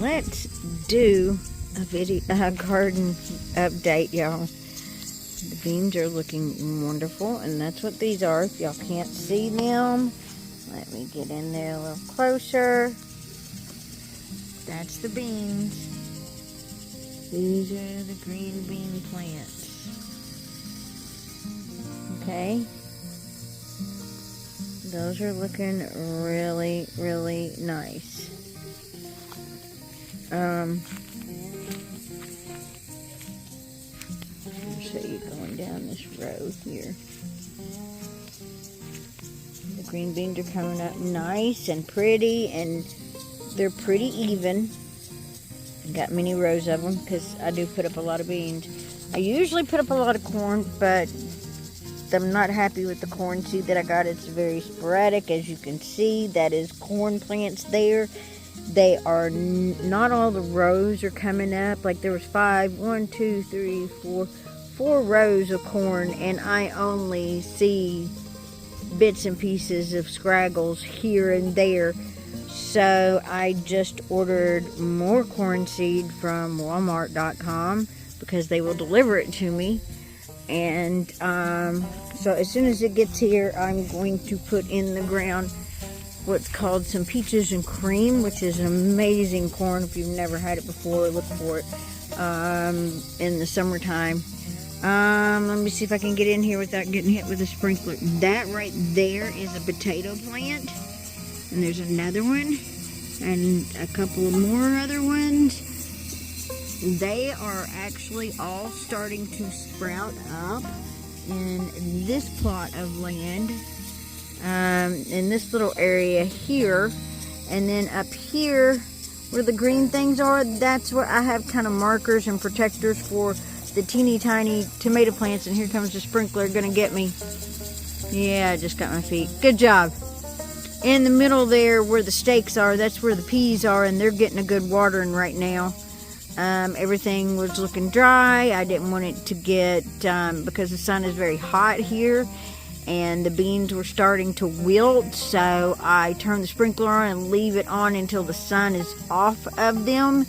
let's do a garden update, y'all. The beans are looking wonderful, and that's what these are. If y'all can't see them, let me get in there a little closer. That's the beans. These are the green bean plants. Okay. Those are looking really, really nice. Let me show you going down this row here. The green beans are coming up nice and pretty, and they're pretty even. I got many rows of them because I do put up a lot of beans. I usually put up a lot of corn, but I'm not happy with the corn seed that I got. It's very sporadic, as you can see. That is corn plants there. They are not all the rows are coming up. Like there was 4 rows of corn, and I only see bits and pieces of scraggles here and there. So I just ordered more corn seed from Walmart.com because they will deliver it to me. And so as soon as it gets here, I'm going to put in the ground what's called some peaches and cream, which is an amazing corn. If you've never had it before, look for it in the summertime. Let me see if I can get in here without getting hit with a sprinkler. That right there is a potato plant. And there's another one. And a couple of more other ones. They are actually all starting to sprout up in this plot of land. In this little area here. And then up here where the green things are, that's where I have kind of markers and protectors for the teeny tiny tomato plants. And here comes the sprinkler gonna get me. Yeah, I just got my feet. Good job. In the middle there where the stakes are, that's where the peas are, and they're getting a good watering right now. Everything was looking dry. I didn't want it to get, because the sun is very hot here, and the beans were starting to wilt, so I turned the sprinkler on and leave it on until the sun is off of them.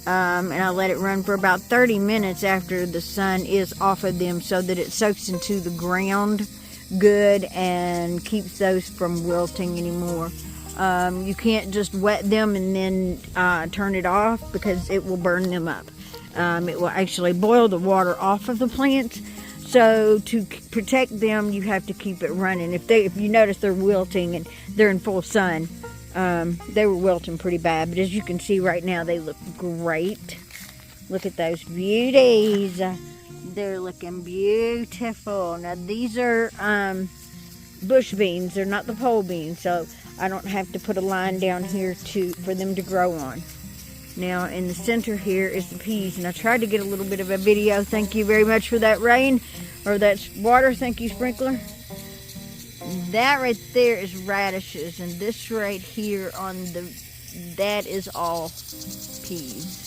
And I let it run for about 30 minutes after the sun is off of them so that it soaks into the ground good and keeps those from wilting anymore. You can't just wet them and then turn it off because it will burn them up. It will actually boil the water off of the plants. So to protect them, you have to keep it running. If you notice they're wilting and they're in full sun, they were wilting pretty bad. But as you can see right now, they look great. Look at those beauties. They're looking beautiful. Now these are bush beans. They're not the pole beans, so I don't have to put a line down here for them to grow on. Now in the center here is the peas, and I tried to get a little bit of a video. Thank you very much for that rain, or that water. Thank you, sprinkler. That right there is radishes, and this right here that is all peas.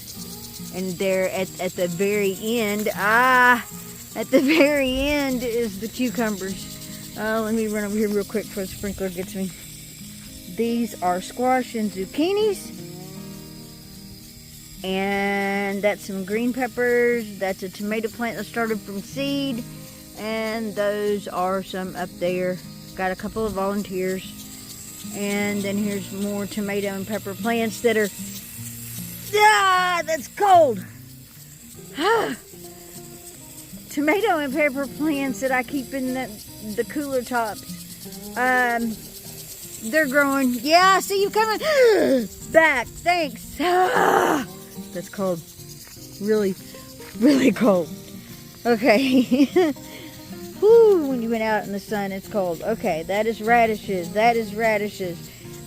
And there at the very end, at the very end is the cucumbers. Let me run over here real quick before the sprinkler gets me. These are squash and zucchinis. And that's some green peppers. That's a tomato plant that started from seed. And those are some up there. Got a couple of volunteers. And then here's more tomato and pepper plants that are... that's cold. Tomato and pepper plants that I keep in the cooler tops. They're growing. Yeah, I see you coming back. Thanks. That's cold. Really, really cold. Okay. Whew, when you've been out in the sun, it's cold. Okay, that is radishes. That is radishes.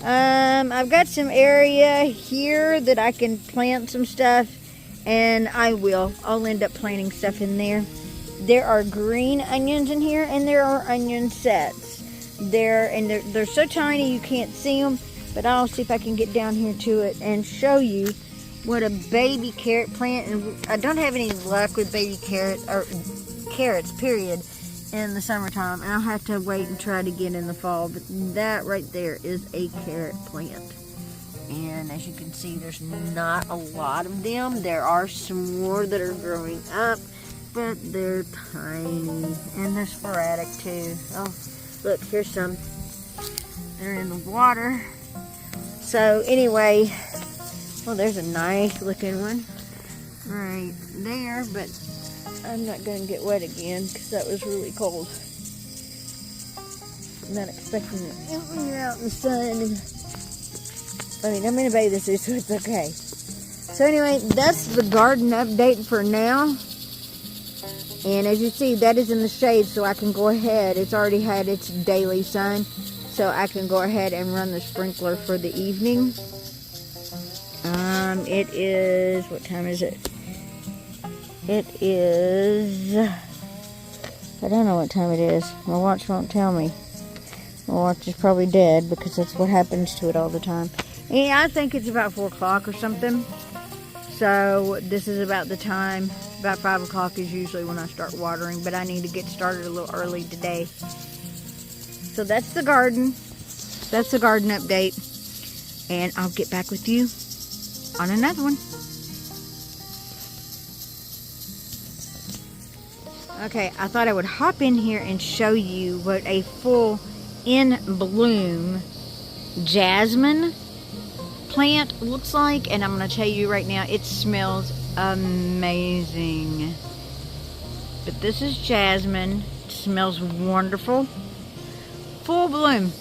I've got some area here that I can plant some stuff, and I'll end up planting stuff in there. There are green onions in here, and there are onion sets. They're so tiny you can't see them, but I'll see if I can get down here to it and show you what a baby carrot plant. And I don't have any luck with baby carrots, period, in the summertime, and I'll have to wait and try to get in the fall. But that right there is a carrot plant, And as you can see, there's not a lot of them. There are some more that are growing up, but they're tiny and they're sporadic too. Oh, look, here's some. They're in the water. So anyway, well, there's a nice looking one right there, but I'm not going to get wet again because that was really cold. I'm not expecting it when you're out in the sun. I mean, I'm in a bathing suit, so it's okay. So anyway, that's the garden update for now. And as you see, that is in the shade, so I can go ahead. It's already had its daily sun, so I can go ahead and run the sprinkler for the evening. It is, what time is it? It is, I don't know what time it is. My watch won't tell me. My watch is probably dead because that's what happens to it all the time. Yeah, I think it's about 4 o'clock or something. So this is about the time. About 5 o'clock is usually when I start watering, but I need to get started a little early today. So that's the garden. That's the garden update. And I'll get back with you on another one. Okay, I thought I would hop in here and show you what a full in bloom jasmine plant looks like, and I'm going to tell you right now, it smells amazing. But this is jasmine. It smells wonderful. Full bloom.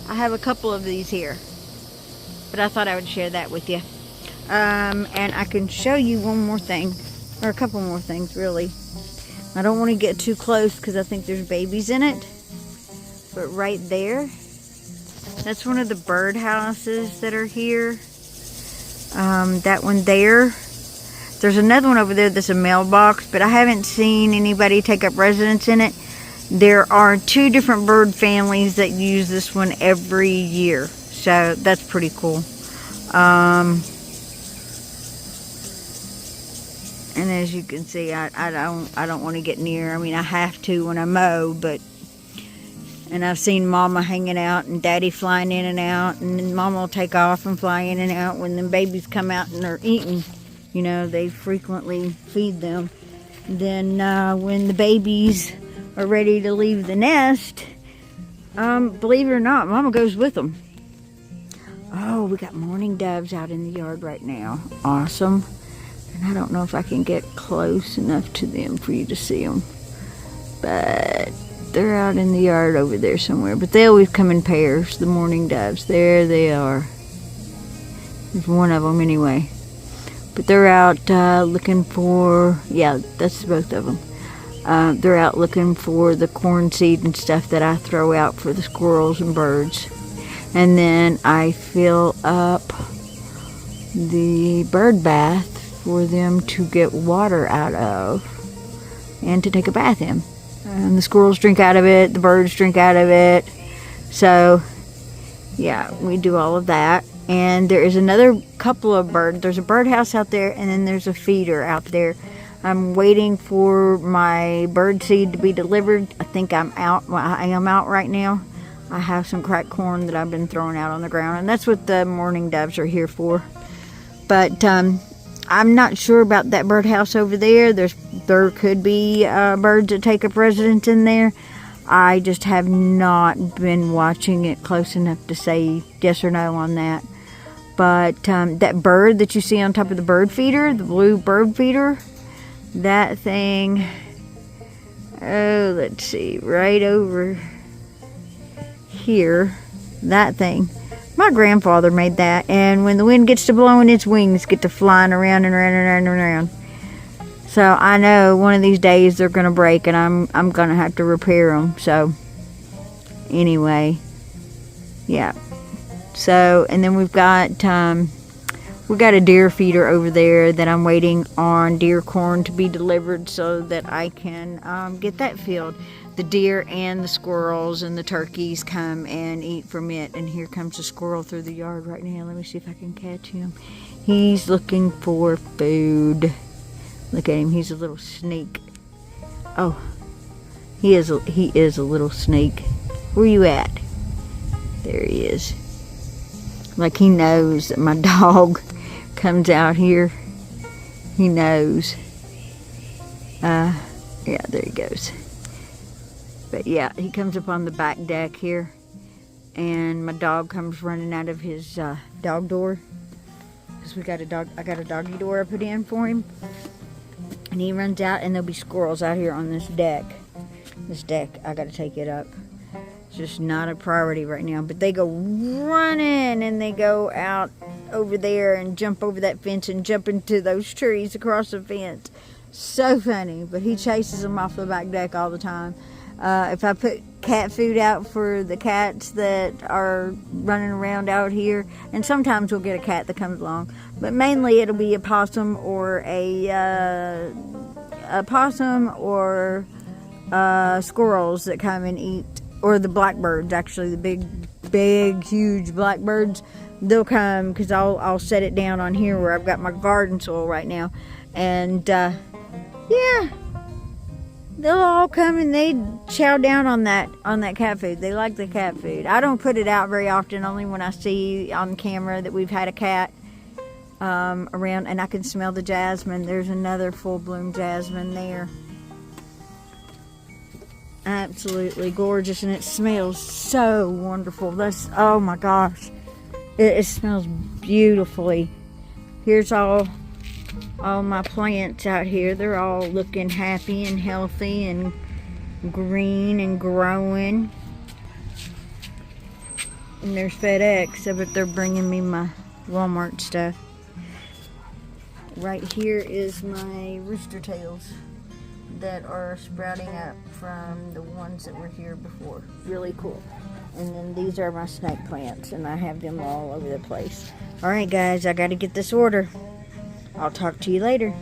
I have a couple of these here, but I thought I would share that with you. And I can show you one more thing, or a couple more things really. I don't want to get too close because I think there's babies in it. But right there, that's one of the bird houses that are here. That one there. There's another one over there that's a mailbox, but I haven't seen anybody take up residence in it. There are 2 different bird families that use this one every year, so that's pretty cool. And as you can see, I don't want to get near. I mean, I have to when I mow, but. And I've seen Mama hanging out and Daddy flying in and out, and then Mama will take off and fly in and out when the babies come out and they're eating. You know, they frequently feed them. Then when the babies are ready to leave the nest, believe it or not, Mama goes with them. Oh, we got mourning doves out in the yard right now. Awesome. And I don't know if I can get close enough to them for you to see them. But they're out in the yard over there somewhere. But they always come in pairs, the mourning doves. There they are. There's one of them anyway. But they're out looking for, yeah, that's both of them. They're out looking for the corn seed and stuff that I throw out for the squirrels and birds. And then I fill up the bird bath for them to get water out of and to take a bath in. And the squirrels drink out of it, the birds drink out of it. So, yeah, we do all of that. And there is another couple of birds. There's a birdhouse out there, and then there's a feeder out there. I'm waiting for my bird seed to be delivered. I think I'm out. Well, I am out right now. I have some cracked corn that I've been throwing out on the ground, and that's what the mourning doves are here for. But I'm not sure about that birdhouse over there. There could be birds that take up residence in there. I just have not been watching it close enough to say yes or no on that. But that bird that you see on top of the bird feeder, the blue bird feeder, that thing, oh, let's see, right over here, that thing. My grandfather made that, and when the wind gets to blowing, its wings get to flying around and around and around and around. So I know one of these days they're going to break, and I'm going to have to repair them. So anyway, yeah. So, and then we've got a deer feeder over there that I'm waiting on deer corn to be delivered so that I can get that filled. The deer and the squirrels and the turkeys come and eat from it. And here comes a squirrel through the yard right now. Let me see if I can catch him. He's looking for food. Look at him. He's a little snake. Oh, he is a little snake. Where you at? There he is. Like he knows that my dog comes out here. He knows. Yeah, there he goes. But yeah, he comes up on the back deck here, and my dog comes running out of his dog door, because we got a dog. I got a doggy door I put in for him, and he runs out, and there'll be squirrels out here on this deck. This deck, I got to take it up. It's just not a priority right now. But they go running, and they go out over there and jump over that fence and jump into those trees across the fence. So funny. But he chases them off the back deck all the time. If I put cat food out for the cats that are running around out here, and sometimes we'll get a cat that comes along, but mainly it'll be a possum or a possum or squirrels that come and eat, or the blackbirds, actually, the big, huge blackbirds. They'll come, because I'll set it down on here where I've got my garden soil right now, and yeah, they'll all come and they chow down on that cat food. They like the cat food. I don't put it out very often, only when I see on camera that we've had a cat around, and I can smell the jasmine. There's another full bloom jasmine there. Absolutely gorgeous, and it smells so wonderful. Oh my gosh, it smells beautifully. Here's all my plants out here. They're all looking happy and healthy and green and growing. And there's FedEx. I bet they're bringing me my Walmart stuff. Right here is my rooster tails that are sprouting up from the ones that were here before. Really cool. And then these are my snake plants, and I have them all over the place. Alright guys, I gotta get this order. I'll talk to you later.